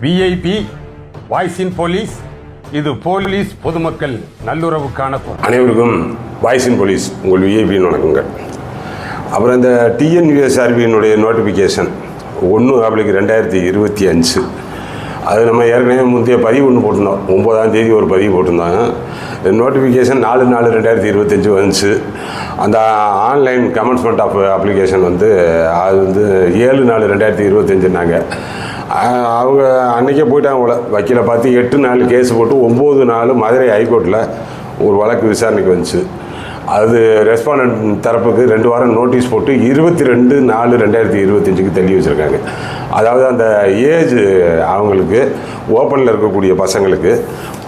VIP voice இன் police. இது police பொதுமக்கள் நல்லுறவுக்கான குரல். அனைவருக்கும் வாய்ஸ் இன் போலீஸ் உங்கள் விஐபின்னு வணக்கங்கள். அப்புறம் இந்த டிஎன்யூஎஸ்ஆர்பியினுடைய நோட்டிஃபிகேஷன் 1/2025 அது நம்ம ஏற்கனவே முந்தைய பதிவு ஒன்று போட்டிருந்தோம். 9ஆம் தேதி ஒரு பதிவு போட்டிருந்தாங்க. நோட்டிஃபிகேஷன் 4/4/2025 வந்துச்சு. அந்த ஆன்லைன் கமென்ஸ்மெண்ட் ஆஃப் அப்ளிகேஷன் அது 7/4/2025னாங்க. அவங்க அன்றைக்கே போயிட்டாங்க போல. வக்கீலை பார்த்து 8 நாள் கேஸ் போட்டு 9 நாள் மதுரை ஹைகோர்ட்டில் ஒரு வழக்கு விசாரணைக்கு வந்துச்சு. அது ரெஸ்பாண்டன்ட் தரப்புக்கு 2 வாரம் நோட்டீஸ் போட்டு 22/4/2025 தள்ளி வச்சுருக்காங்க. அதாவது அந்த ஏஜ் அவங்களுக்கு ஓப்பனில் இருக்கக்கூடிய பசங்களுக்கு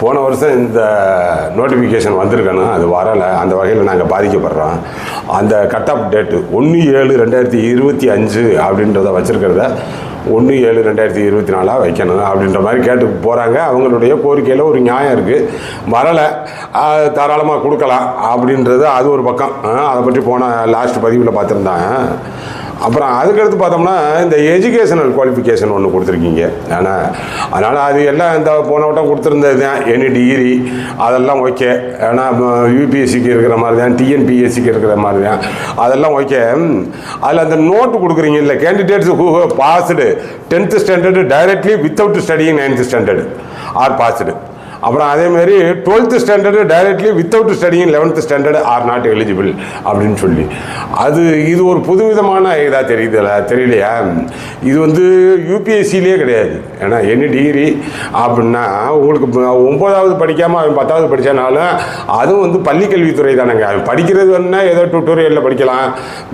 போன வருஷம் இந்த நோட்டிஃபிகேஷன் வந்திருக்கணும், அது வரலை. அந்த வகையில் நாங்கள் பாதிக்கப்படுறோம். அந்த கட் ஆஃப் டேட்டு 1/7/2025 அப்படின்றத வச்சுருக்கிறத 1/7/2024 வைக்கணும் அப்படின்ற மாதிரி கேட்டு போகிறாங்க. அவங்களுடைய கோரிக்கையில் ஒரு நியாயம் இருக்குது. வரலை, தாராளமாக கொடுக்கலாம் அப்படின்றது அது ஒரு பக்கம். அதை பற்றி போன லாஸ்ட் பதிவில் பார்த்துருந்தாங்க. அப்புறம் அதுக்கடுத்து பார்த்தோம்னா இந்த எஜுகேஷனல் குவாலிஃபிகேஷன் ஒன்று கொடுத்துருக்கீங்க. அதனால் அது எல்லாம் இந்த போன வட்டம் கொடுத்துருந்தது தான். எனி டிகிரி அதெல்லாம் ஓகே. ஏன்னா யூபிஎஸ்சிக்கு இருக்கிற மாதிரி தான், டிஎன்பிஎஸ்சிக்கு இருக்கிற மாதிரி தான், அதெல்லாம் ஓகே. அதில் அந்த நோட்டு கொடுக்குறீங்க இல்லை, candidates who passed 10th standard directly without studying 9th standard are passed. அப்புறம் அதேமாரி 12th standard directly without studying 11th standard are not eligible அப்படின்னு சொல்லி இது ஒரு புதுவிதமான இதாக தெரியலையா? இது யூபிஎஸ்சிலே கிடையாது. ஏன்னா எனி டிகிரி அப்படின்னா உங்களுக்கு 9வது படிக்காமல் அவன் 10வது படித்தானாலும் அதுவும் பள்ளிக்கல்வித்துறை தானேங்க. அவன் படிக்கிறது வேணுன்னா ஏதோ டியூட்டோரியலில் படிக்கலாம்,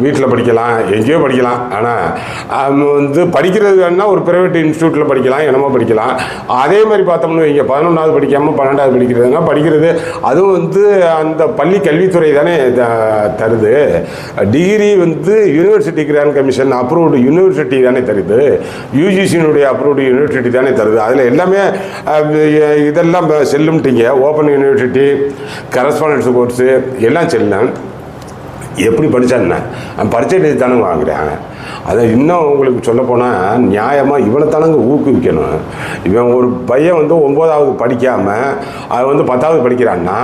வீட்டில் படிக்கலாம், எங்கேயோ படிக்கலாம். ஆனால் அவன் படிக்கிறது வேணுன்னா ஒரு ப்ரைவேட் இன்ஸ்டியூட்டில் படிக்கலாம், என்னமோ படிக்கலாம். அதே மாதிரி பார்த்தோம்னு இங்கே 11வது படிக்காமல் 12வது படிக்கிறது அதுவும் அந்த பள்ளி கல்வித்துறை தானே தருது. Degree university grant commission approved university தானே தருது. யூஜிசியினுடைய அப்ரூவ்டு யூனிவர்சிட்டி தானே தருது. அதில் எல்லாமே இதெல்லாம் செல்லும்ட்டீங்க. ஓப்பன் யூனிவர்சிட்டி, கரஸ்பாண்டன்ஸ் கோர்ஸு எல்லாம் செல்லும். எப்படி படித்தான்னு பரீட்சை எழுதி தானே வாங்குறேன். அதை இன்னும் உங்களுக்கு சொல்லப்போனால் நியாயமாக இவனை தானங்க ஊக்குவிக்கணும். இவன் ஒரு பையன் 9வது படிக்காமல் அவன் 10வது படிக்கிறான்னா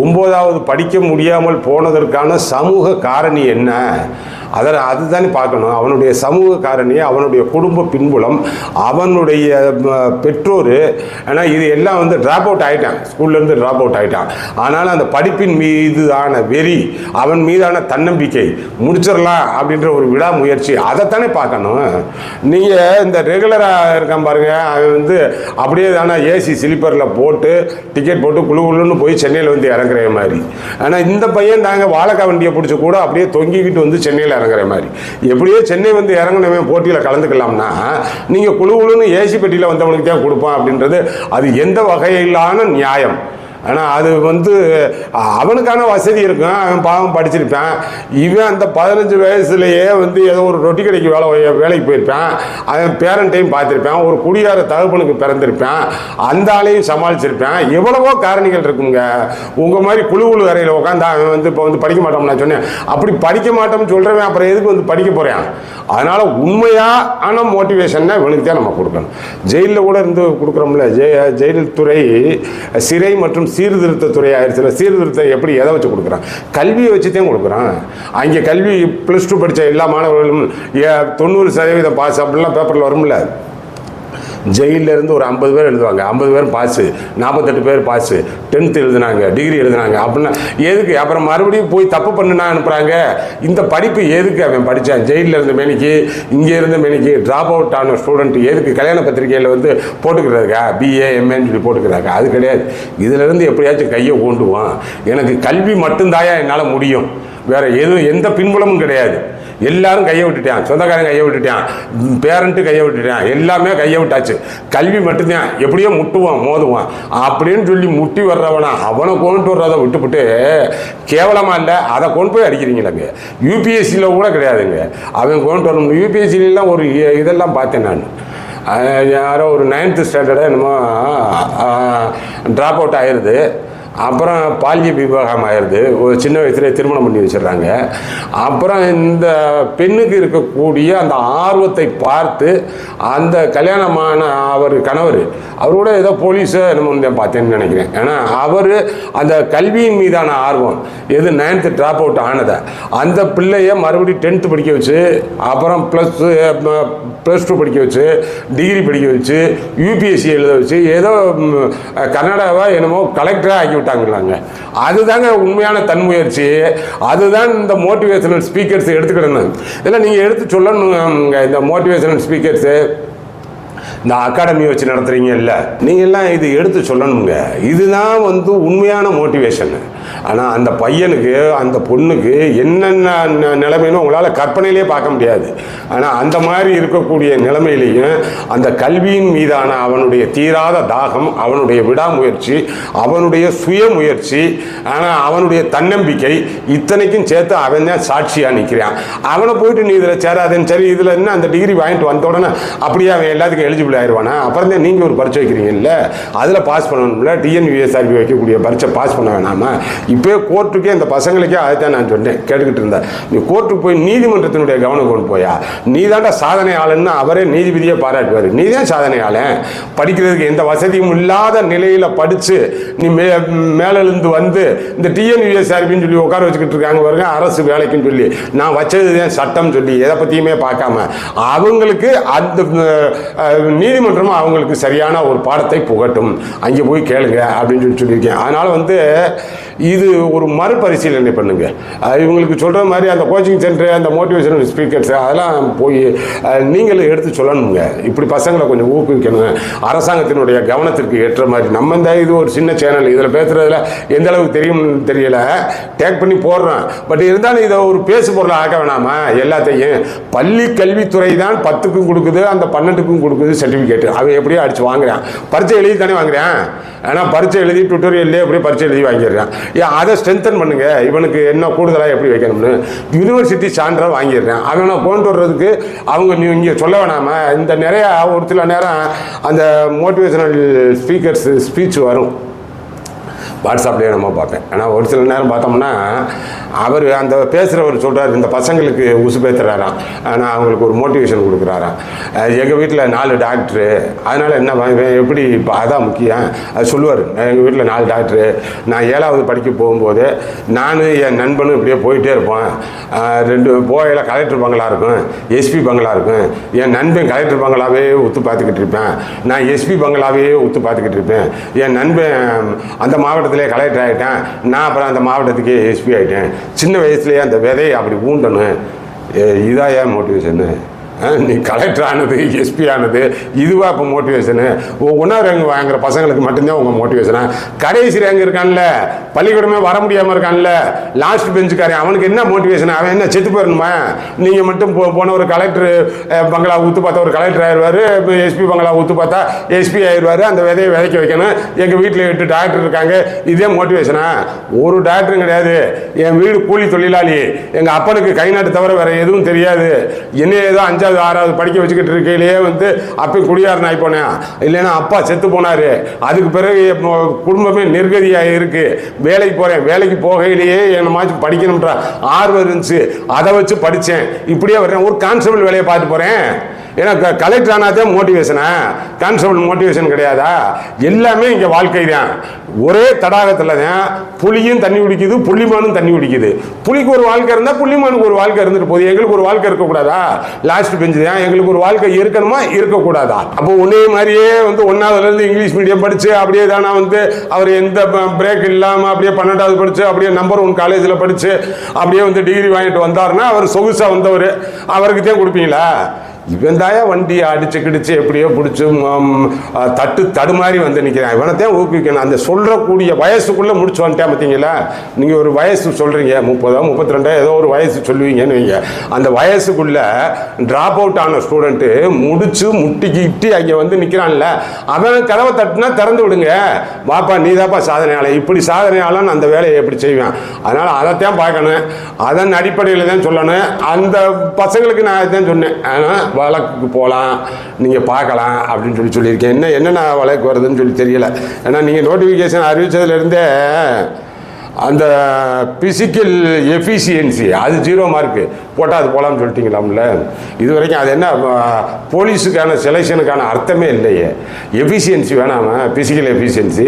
9வது படிக்க முடியாமல் போனதற்கான சமூக காரணி என்ன, அதுதானே பார்க்கணும். அவனுடைய சமூக காரணி, அவனுடைய குடும்ப பின்புலம், அவனுடைய பெற்றோர். ஏன்னா இது எல்லாம் ட்ராப் அவுட் ஆகிட்டான், ஸ்கூல்லேருந்து ட்ராப் அவுட் ஆகிட்டான். ஆனால் அந்த படிப்பின் மீதான வெறி, அவன் மீதான தன்னம்பிக்கை, முடிச்சிடலாம் அப்படின்ற ஒரு விடாமுயற்சி, அதைத்தானே பார்க்கணும். நீங்கள் இந்த ரெகுலராக இருக்கான் பாருங்க, அவன் அப்படியே தானே ஏசி ஸ்லீப்பரில் போட்டு டிக்கெட் போட்டு குழுன்னு போய் சென்னையில் இறங்குற மாதிரி. ஆனால் இந்த பையன் நாங்கள் வாழைக்காய் வண்டியை பிடிச்சி கூட அப்படியே தொங்கிக்கிட்டு சென்னையில் இறங்குற மாதிரி. எப்படியோ சென்னை இறங்கினவன் போட்டியில் கலந்துக்கலாம்னா நீங்கள் குழுன்னு ஏசி பெட்டியில் வந்தவனுக்கு தான் கொடுப்பான் அப்படின்றது அது எந்த வகையிலான நியாயம்? ஆனால் அது அவனுக்கான வசதி இருக்கும். அவன் பாவம் படிச்சிருப்பான். இவன் அந்த 15 வயசுலேயே ஏதோ ஒரு ரொட்டி கடைக்கு வேலைக்கு போயிருப்பான். அவன் பேரண்ட்டையும் பார்த்துருப்பான். ஒரு குடியார தகப்பனுக்கு பிறந்திருப்பான். அந்த ஆளையும் சமாளிச்சிருப்பான். எவ்வளவோ காரணிகள் இருக்குங்க. உங்கள் மாதிரி குழு அறையில் உட்காந்து அவன் இப்போ படிக்க மாட்டோம்னு நான் சொன்னேன். அப்படி படிக்க மாட்டோம்னு சொல்கிறவன் அப்புறம் எதுக்கு படிக்க போகிறான்? அதனால் உண்மையான மோட்டிவேஷன்னா இவனுக்கு தான் நம்ம கொடுக்கணும். ஜெயிலில் கூட கொடுக்குறோம்ல, ஜெயில் துறை சிறை மற்றும் சீர்திருத்தத்துறை ஆயிடுச்சுல. சீர்திருத்தம் எப்படி எதை வச்சு கொடுக்குறான்? கல்வியை வச்சு தான் கொடுக்குறான். அங்கே கல்வி +2 படித்த எல்லா மாணவர்களும் 90% பாஸ் அப்படிலாம் பேப்பரில் வரும்ல. ஜெயிலில் இருந்து ஒரு 50 பேர் எழுதுவாங்க, 50 பேர் பாஸு, 48 பேர் பாஸு, 10th எழுதுனாங்க, டிகிரி எழுதுனாங்க அப்படின்னா எதுக்கு? அப்புறம் மறுபடியும் போய் தப்பு பண்ணுனா அனுப்புகிறாங்க. இந்த படிப்பு எதுக்கு அவன் படித்தான்? ஜெயிலில் இருந்த மேனிக்கு, இங்கே இருந்த மேனிக்கு ட்ராப் அவுட் ஆன ஸ்டூடெண்ட் எதுக்கு கல்யாண பத்திரிகையில் போட்டுக்கிறாங்க, பிஏ எம்ஏன்னு சொல்லி போட்டுக்கிறாங்க? அது கிடையாது. இதிலேருந்து எப்படியாச்சும் கையை கொண்டுவான். எனக்கு கல்வி மட்டும்தாயா என்னால் முடியும், வேறு எதுவும் எந்த பின்புலமும் கிடையாது. எல்லாரும் கையை விட்டுட்டான், சொந்தக்காரன் கையை விட்டுட்டான், பேரண்ட்டு கையை விட்டுட்டான், எல்லாமே கையை விட்டாச்சு. கல்வி மட்டும்தான், எப்படியோ முட்டுவான், மோதுவான் அப்படின்னு சொல்லி முட்டி வர்றவனா அவனை கொண்டு வர்றதை விட்டுவிட்டு கேவலமாக இல்லை அதை கொண்டு போய் அடிக்கிறீங்களாங்க. யூபிஎஸ்சியில் கூட கிடையாதுங்க அவன் கொண்டு வரணும். யூபிஎஸ்சிலாம் ஒரு இதெல்லாம் பார்த்தேன் நான். யாரோ ஒரு 9th ஸ்டாண்டர்டு என்னமோ ட்ராப் அவுட் ஆயிடுது. அப்புறம் பால்ய விவாகம் ஆயிடுது, ஒரு சின்ன வயசுலேயே திருமணம் பண்ணி வச்சிடுறாங்க. அப்புறம் இந்த பெண்ணுக்கு இருக்கக்கூடிய அந்த ஆர்வத்தை பார்த்து அந்த கல்யாணமான அவர் கணவர் அவரோட ஏதோ போலீஸை நம்ம பார்த்தேன்னு நினைக்கிறேன். ஏன்னா அவர் அந்த கல்வியின் மீதான ஆர்வம் எது 9th ட்ராப் அவுட் ஆனதை அந்த பிள்ளைய மறுபடியும் 10th படிக்க வச்சு, அப்புறம் +2 படிக்க வச்சு, டிகிரி படிக்க வச்சு, யூபிஎஸ்சி எழுத வச்சு, ஏதோ கர்நாடகாவா என்னமோ கலெக்டராக ஆக்கி விட்டாங்களாங்க. அதுதாங்க உண்மையான தன்முயற்சி. அதுதான் இந்த மோட்டிவேஷனல் ஸ்பீக்கர்ஸ் எடுத்துக்கிடணும். இதெல்லாம் நீங்கள் எடுத்து சொல்லணும். இந்த மோட்டிவேஷனல் ஸ்பீக்கர்ஸு இந்த அகாடமி வச்சு நடத்துகிறீங்க இல்லை, நீங்கள்லாம் இது எடுத்து சொல்லணுங்க. இதுதான் உண்மையான மோட்டிவேஷன். ஆனால் அந்த பையனுக்கு அந்த பொண்ணுக்கு என்னென்ன நிலைமைன்னு உங்களால் கற்பனையிலே பார்க்க முடியாது. ஆனால் அந்த மாதிரி இருக்கக்கூடிய நிலைமையிலையும் அந்த கல்வியின் மீதான அவனுடைய தீராத தாகம், அவனுடைய விடாமுயற்சி, அவனுடைய சுயமுயற்சி, ஆனால் அவனுடைய தன்னம்பிக்கை இத்தனைக்கும் சேர்த்து அவன் தான் சாட்சியாக நிற்கிறான். அவனை போயிட்டு நீ இதில் சேராதேன்னு சரி, இதில் என்ன அந்த டிகிரி வாங்கிட்டு வந்த உடனே அப்படியே அவன் எல்லாத்துக்கும் எலிஜிபிள் ஆயிடுவானா? அப்புறம் தான் நீங்கள் ஒரு பரீட்சை வைக்கிறீங்கல்ல, அதில் பாஸ் பண்ணணும்ல. டிஎன்யூஎஸ்ஆர்பி வைக்கக்கூடிய பரீட்சை பாஸ் பண்ண வேணாமா? இப்போ கோர்ட்டுக்கே அந்த பசங்களுக்கே அதுதான் நான் சொன்னேன், கேட்டுக்கிட்டு இருந்தேன். நீ கோர்ட்டுக்கு போய் நீதிமன்றத்தினுடைய கவனம் கொண்டு போயா, நீ தாண்டா சாதனை ஆளுன்னு அவரே நீதிபதியை பாராட்டுவார். நீ தான் சாதனை ஆளன். படிக்கிறதுக்கு எந்த வசதியும் இல்லாத நிலையில் படித்து நீ மேலிருந்து வந்து இந்த டிஎன்யூஎஸ்ஆர்பின்னு சொல்லி உட்கார வச்சுக்கிட்டு இருக்காங்க பாருங்க, அரசு வேலைக்குன்னு சொல்லி நான் வச்சது தான் சட்டம் சொல்லி எதை பற்றியுமே பார்க்காம அவங்களுக்கு அந்த நீதிமன்றமும் அவங்களுக்கு சரியான ஒரு பாடத்தை புகட்டும், அங்கே போய் கேளுங்க அப்படின்னு சொல்லியிருக்கேன். அதனால் இது ஒரு மறுபரிசீலனை பண்ணுங்க. இவங்களுக்கு சொல்கிற மாதிரி அந்த கோச்சிங் சென்டர், அந்த மோட்டிவேஷனல் ஸ்பீக்கர்ஸ் அதெல்லாம் போய் நீங்களும் எடுத்து சொல்லணுங்க. இப்படி பசங்களை கொஞ்சம் ஊக்குவிக்கணும். அரசாங்கத்தினுடைய கவனத்திற்கு ஏற்ற மாதிரி நம்ம இது ஒரு சின்ன சேனல், இதில் பேசுகிறதுல எந்த அளவுக்கு தெரியும்னு தெரியல, டேக் பண்ணி போடுறோம். பட் இருந்தாலும் இதை ஒரு பேசு பொருளை ஆக்க வேணாமா? எல்லாத்தையும் பள்ளி கல்வித்துறை தான் 10க்கும் கொடுக்குது, அந்த 12க்கும் கொடுக்குது சர்டிஃபிகேட். அவன் எப்படியோ அடித்து வாங்குறான். பரீட்சை எழுதி தானே வாங்குறான். ஆனால் பரீட்சை எழுதி டுட்டோரியல்லே அப்படியே பரீட்சை எழுதி வாங்கிடுறான். ஏன் அதை ஸ்ட்ரென்தன் பண்ணுங்க, இவனுக்கு என்ன கூடுதலாக எப்படி வைக்கணும்னு யூனிவர்சிட்டி சான்றாக வாங்கிடுறேன். அவனை கொண்டு வர்றதுக்கு அவங்க இங்கே சொல்ல வேணாமல் இந்த நிறையா ஒரு சில நேரம் அந்த மோட்டிவேஷனல் ஸ்பீக்கர்ஸ் ஸ்பீச் வரும், வாட்ஸ்அப்லேயே நம்ம பார்ப்பேன். ஆனால் ஒரு சில நேரம் பார்த்தோம்னா அவர் அந்த பேசுகிறவர் சொல்கிறார், இந்த பசங்களுக்கு உசு பேத்துறாராம், ஆனால் அவங்களுக்கு ஒரு மோட்டிவேஷன் கொடுக்குறாராம். எங்கள் வீட்டில் 4 டாக்டரு, அதனால் என்ன எப்படி இப்போ அதான் முக்கியம் அது சொல்லுவார். எங்கள் வீட்டில் 4 டாக்டரு, நான் 7வது படிக்க போகும்போது நான் என் நண்பனும் இப்படியே போயிட்டே இருப்போம். 2 போகையில் கலெக்டர் பங்களா இருக்கும், எஸ்பி பங்களா இருக்கும். என் நண்பன் கலெக்டர் பங்களாவே ஒத்து பார்த்துக்கிட்டு இருப்பேன், நான் எஸ்பி பங்களாவே ஒத்து பார்த்துக்கிட்டு இருப்பேன். என் நண்பன் அந்த மாவட்டத்திலே கலெக்டர் ஆகிட்டேன், நான் அப்புறம் அந்த மாவட்டத்துக்கே எஸ்பி ஆகிட்டேன். சின்ன வயசுலேயே அந்த விதையை அப்படி ஊண்டணும். இதான் ஏன் மோட்டிவேஷனு? நீ கலெக்டர் ஆனது, எஸ்பி ஆனது, இதுவா இப்போ மோட்டிவேஷனு? 1ஆவது ரேங்க் வாங்குற பசங்களுக்கு மட்டும்தான் உங்கள் மோட்டிவேஷனா? கடைசி ரேங்க் இருக்கான்ல, பள்ளிக்கூடமே வர முடியாமல் இருக்கான்ல, லாஸ்ட் பெஞ்சுக்காரன், அவனுக்கு என்ன மோட்டிவேஷன்? அவன் என்ன செத்து போயிடணுமா? நீங்கள் மட்டும் போன ஒரு கலெக்டர் பங்களா ஊற்று பார்த்தா ஒரு கலெக்டர் ஆயிடுவார், எஸ்பி பங்களா ஊற்று பார்த்தா எஸ்பி ஆயிடுவார். அந்த விதையை விதைக்க வைக்கணும். எங்கள் வீட்டில் 8 டாக்டர் இருக்காங்க, இதே மோட்டிவேஷனா? ஒரு டாக்டரும் கிடையாது. என் வீடு கூலி தொழிலாளி, எங்கள் அப்பனுக்கு கை நாட்டு தவிர வேறு எதுவும் தெரியாது. என்ன ஏதோ 5வது 6வது படிக்க வச்சுக்கிட்டு இருக்கையிலேயே அப்போ குடியாரன் ஆகி போனேன். இல்லைன்னா அப்பா செத்து போனார். அதுக்கு பிறகு குடும்பமே நிர்கதியாக இருக்கு. வேலைக்கு போகிறேன், வேலைக்கு போகையிலேயே என்னமாச்சும் படிக்கணுன்ற ஆர்வம் இருந்துச்சு, அதை வச்சு படித்தேன். இப்படியே வர்றேன். ஒரு கான்ஸ்டபிள் வேலையை பார்த்து போகிறேன். ஏன்னா கலெக்டர் ஆனாதான் மோட்டிவேஷனா? கான்ஸ்டபிள் மோட்டிவேஷன் கிடையாதா? எல்லாமே இங்கே வாழ்க்கை தான். ஒரே தடாகத்தில் தான் புலியும் தண்ணி குடிக்குது, புள்ளிமானும் தண்ணி குடிக்குது. புலிக்கு ஒரு வாழ்க்கை இருந்தால் புள்ளிமானுக்கு ஒரு வாழ்க்கை இருந்துட்டு போகுது. எங்களுக்கு ஒரு வாழ்க்கை இருக்கக்கூடாதா? லாஸ்ட் பெஞ்சு தான் எங்களுக்கு ஒரு வாழ்க்கை இருக்கணுமா இருக்கக்கூடாதா? அப்போ ஒன்னே மாதிரியே 1ஆவதுலேருந்து இங்கிலீஷ் மீடியம் படித்து அப்படியே தானே அவர் எந்த பிரேக் இல்லாமல் அப்படியே 12வது படித்து அப்படியே நம்பர் 1 காலேஜில் படித்து அப்படியே டிகிரி வாங்கிட்டு வந்தாருன்னா அவர் சொகுசாக வந்தவர், அவருக்கு தான் கொடுப்பீங்களா? இவன் தாயா வண்டியை அடிச்சு கிடிச்சு எப்படியோ பிடிச்சி தடுமாறி நிற்கிறான். இவனைத்தான் ஊக்குவிக்கணும். அந்த சொல்கிறக்கூடிய வயசுக்குள்ளே முடிச்சு வந்துட்டேன். பார்த்தீங்களா, நீங்கள் ஒரு வயசு சொல்கிறீங்க, 30 32 ஏதோ ஒரு வயசு சொல்லுவீங்கன்னு வைங்க. அந்த வயசுக்குள்ளே ட்ராப் அவுட் ஆன ஸ்டூடெண்ட்டு முடிச்சு முட்டிக்கிட்டு அங்கே நிற்கிறான்ல, அவன் கதவை தட்டுனா திறந்து விடுங்க. வாப்பா நீ தாப்பா சாதனையாளர், இப்படி சாதனையாளன்னு அந்த வேலையை எப்படி செய்வேன்? அதனால் அதைத்தான் பார்க்கணும். அதன் அடிப்படையில் தான் சொல்லணும். அந்த பசங்களுக்கு நான் தான் சொன்னேன். ஆனால் வழக்குக்கு போகலாம், நீங்கள் பார்க்கலாம் அப்படின்னு சொல்லியிருக்கேன். என்னென்ன வழக்கு வருதுன்னு சொல்லி தெரியல. ஏன்னா நீங்கள் நோட்டிஃபிகேஷன் அறிவித்ததுலேருந்தே அந்த பிசிக்கல் எஃபிஷியன்சி அது 0 மார்க்கு போட்டால் அது போகலான்னு சொல்லிட்டீங்களாம்ல. இது வரைக்கும் அது என்ன போலீஸுக்கான செலெக்ஷனுக்கான அர்த்தமே இல்லையே. எஃபிஷியன்சி வேணாமா? Physical efficiency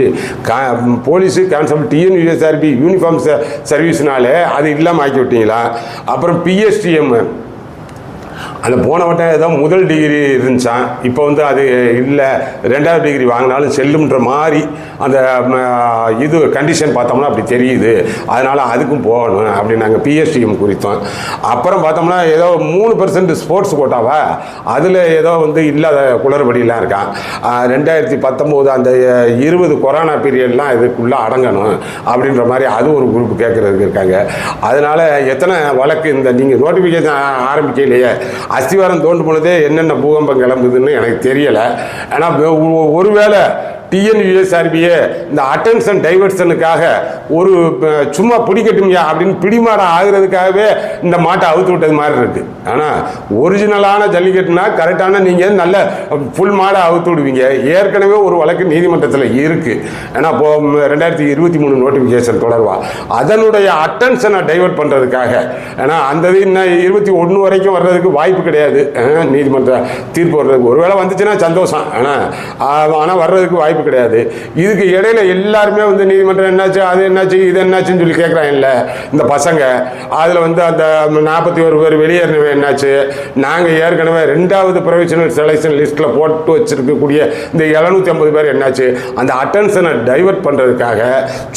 police constable TNUSRB uniform சர்வீஸ்னாலே அது இல்லாமல் ஆக்கி விட்டீங்களா? அப்புறம் பிஎஸ்டிஎம் அந்த போன வட்டம் ஏதோ முதல் டிகிரி இருந்துச்சான், இப்போ வந்து அது இல்லை, 2வது டிகிரி வாங்கினாலும் செல்லுன்ற மாதிரி அந்த இது கண்டிஷன் பார்த்தோம்னா அப்படி தெரியுது. அதனால் அதுக்கும் போகணும் அப்படி நாங்கள் பிஎஸ்டிஎம் குறித்தோம். அப்புறம் பார்த்தோம்னா ஏதோ 3% ஸ்போர்ட்ஸ் கோட்டாவா, அதில் ஏதோ வந்து இல்லாத குளறுபடியெலாம் இருக்கான். 2019 அந்த 20 கொரோனா பீரியட்லாம் இதுக்குள்ளே அடங்கணும் அப்படின்ற மாதிரி அது ஒரு குரூப் கேட்குறதுக்கு இருக்காங்க. அதனால் எத்தனை வழக்கு இந்த நீங்கள் நோட்டிஃபிகேஷன் ஆரம்பிக்கலையே, அஸ்திவாரம் தோண்டும் பொழுதே என்னென்ன பூகம்பம் கிளம்புதுன்னு எனக்கு தெரியலை. ஏன்னா ஒருவேளை டிஎன்யூஎஸ்ஆர்பியே இந்த அட்டென்ஷன் டைவர்ஷனுக்காக ஒரு சும்மா பிடிக்கட்டுங்க அப்படின்னு பிடிமாடம் ஆகுறதுக்காகவே இந்த மாட்டை அவுத்து விட்டது மாதிரி இருக்குது. ஆனால் ஒரிஜினலான ஜல்லிக்கட்டுனா கரெக்டான நீங்கள் நல்ல ஃபுல் மாடை அவுத்து விடுவீங்க. ஏற்கனவே ஒரு வழக்கு நீதிமன்றத்தில் இருக்குது. ஏன்னா இப்போ 2023 நோட்டிஃபிகேஷன் தொடர்வா அதனுடைய அட்டென்ஷனை டைவர்ட் பண்ணுறதுக்காக. ஏன்னா அந்த இது இன்னும் 21 வரைக்கும் வர்றதுக்கு வாய்ப்பு கிடையாது நீதிமன்ற தீர்ப்பு வர்றதுக்கு. ஒருவேளை வந்துச்சுன்னா சந்தோஷம், ஆனால் வர்றதுக்கு வாய்ப்பு கிடையாது. இதுக்கு இடையில எல்லாருமே வந்து நீதிமன்றம் என்னாச்சு, அது என்னாச்சு, இது என்னாச்சுன்னு சொல்லி கேட்குறாங்கல்ல இந்த பசங்க. அதில் வந்து அந்த 41 பேர் வெளியேறினவே என்னாச்சு, நாங்கள் ஏற்கனவே 2வது ப்ரொவிஷனல் செலெக்ஷன் லிஸ்ட்டில் போட்டு வச்சிருக்கக்கூடிய இந்த 750 பேர் என்னாச்சு, அந்த அட்டென்ஷனை டைவர்ட் பண்ணுறதுக்காக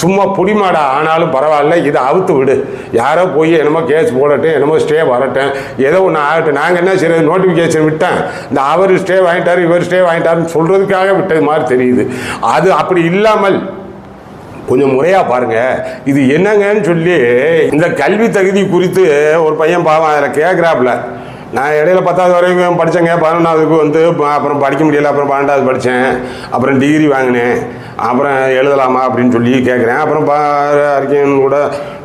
சும்மா புடிமாடா ஆனாலும் பரவாயில்ல, இதை அவுத்து விடு, யாரோ போய் என்னமோ கேஸ் போடட்டும், என்னமோ ஸ்டே வரட்டும், ஏதோ ஒன்று ஆகட்டும், நாங்கள் என்ன செய்யறது, நோட்டிஃபிகேஷன் விட்டேன், இந்த அவர் ஸ்டே வாங்கிட்டார் இவர் ஸ்டே வாங்கிட்டாருன்னு சொல்கிறதுக்காக விட்டது மாதிரி தெரியுது. அது அப்படி இல்லாமல் கொஞ்சம் முறையாக பாருங்கள். இது என்னங்கன்னு சொல்லி இந்த கல்வி தகுதி குறித்து ஒரு பையன் பாவம் அதில் கேட்குறாப்புல. நான் இடையில 10வது வரைக்கும் படித்தேங்க, 11வதுக்கு வந்து அப்புறம் படிக்க முடியல, அப்புறம் 12வது படித்தேன், அப்புறம் டிகிரி வாங்கினேன், அப்புறம் எழுதலாமா அப்படின்னு சொல்லி கேட்குறேன். அப்புறம் அறிக்கைன்னு கூட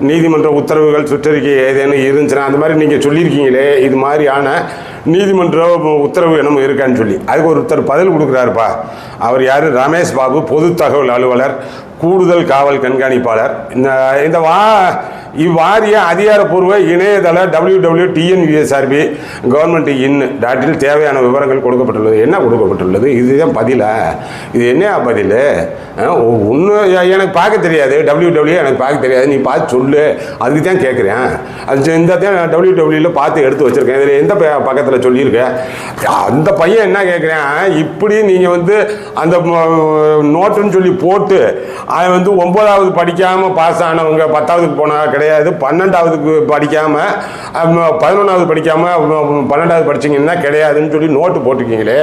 நீதிமன்ற உத்தரவுகள் சுற்றறிக்கை ஏதேனும் இருந்துச்சுன்னா அந்த மாதிரி நீங்கள் சொல்லியிருக்கீங்களே, இது மாதிரியான நீதிமன்ற உத்தரவு என்னமோ இருக்கான்னு சொல்லி அதுக்கு ஒருத்தர் பதில் கொடுக்குறாருப்பா. அவர் யார்? ரமேஷ் பாபு, பொது தகவல் அலுவலர், கூடுதல் காவல் கண்காணிப்பாளர். இந்த இவ்வாரிய அதிகாரப்பூர்வ இணையதள www.tnusrb government.in தேவையான விவரங்கள் கொடுக்கப்பட்டுள்ளது. என்ன கொடுக்கப்பட்டுள்ளது? இதுதான் பதிலா? இது என்ன பதில்? ஒன்றும் எனக்கு பார்க்க தெரியாது, www எனக்கு பார்க்க தெரியாது, நீ பார்த்து சொல்லு, அதுக்கு தான் கேட்குறேன். அது இந்த www பார்த்து எடுத்து வச்சுருக்கேன், இதில் எந்த பக்கத்தில் சொல்லியிருக்கேன். அந்த பையன் என்ன கேட்குறேன், இப்படி நீங்கள் வந்து அந்த நோட்டுன்னு சொல்லி போட்டு அவன் வந்து 9வது படிக்காமல் பாஸ் ஆனவங்க 10வதுக்கு போனால் கிடையாது, 12வதுக்கு படிக்காமல் 11வது படிக்காமல் 12வது படிச்சிங்கன்னா கிடையாதுன்னு சொல்லி நோட்டு போட்டிருக்கீங்களே,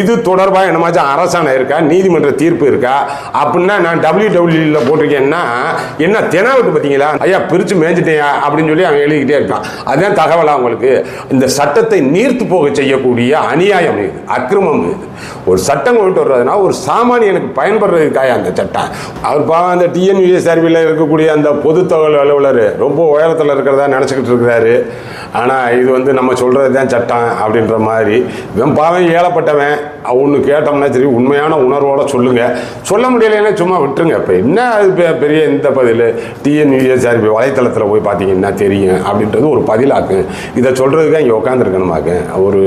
இது தொடர்பாக என்னமாச்சும் அரசாணை இருக்கா, நீதிமன்ற தீர்ப்பு இருக்கா? அப்படின்னா நான் www போட்டிருக்கேன்னா என்ன தெனாவிட்டு பார்த்தீங்களா, ஐயா பிரித்து மேய்ஞ்சிட்டேயா அப்படின்னு சொல்லி அவன் எழுதிக்கிட்டே இருக்கான். அதுதான் தகவலாக உங்களுக்கு. இந்த சட்டத்தை நீர்த்து போக செய்யக்கூடிய அநியாயம் இது, அக்கிரமம் இது. ஒரு சட்டம் கொண்டு வர்றதுனா ஒரு சாமானியனுக்கு பயன்படுறதுக்காக அந்த சட்டம். அவர் பாவம் அந்த டிஎன்யூஎஸ்ஆர்பியில் இருக்கக்கூடிய அந்த பொது தகவல் அலுவலர் ரொம்ப உயரத்தில் இருக்கிறதா நினச்சிக்கிட்டு இருக்கிறாரு. ஆனால் இது வந்து நம்ம சொல்கிறது தான் சட்டம் அப்படின்ற மாதிரி. இவன் பாவம் ஏழப்பட்டவன். ஒன்று கேட்டோம்னா சரி உண்மையான உணர்வோடு சொல்லுங்கள், சொல்ல முடியலைன்னா சும்மா விட்டுருங்க. இப்போ என்ன அது பெரிய இந்த பதில்? டிஎன்யூஎஸ்ஆர்பி வலைத்தளத்தில் போய் பார்த்தீங்கன்னா தெரியும் அப்படின்றது ஒரு பதிலாக்கு. இதை சொல்கிறதுக்காக இங்கே உட்காந்துருக்கணுமாக்கு. ஒரு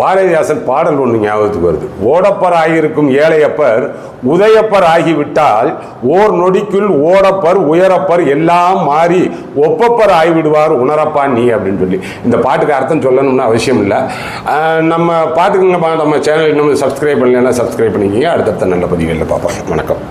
பாரதிதாசன் பாடல் ஒன்று ஞாபகத்துக்கு வருது. ஓடப்பர் ஆகியிருக்கும் ஏழையப்பர் உதயப்பர் ஆகிவிட்டால் ஓர் நொடிக்குள் ஓடப்பர் உயரப்பர் எல்லாம் மாறி ஒப்பப்பர் ஆகிவிடுவார் உணரப்பான் நீ அப்படின்னு சொல்லி. இந்த பாட்டுக்கு அர்த்தம் சொல்லணும்னு அவசியம் இல்லை. நம்ம பார்த்துக்கோங்க, நம்ம சேனல் இன்னும் சப்ஸ்கிரைப் பண்ணலைன்னா சப்ஸ்கிரைப் பண்ணிக்கிங்க. அடுத்தடுத்த நல்ல பதிவுகளில் பார்ப்போம். வணக்கம்.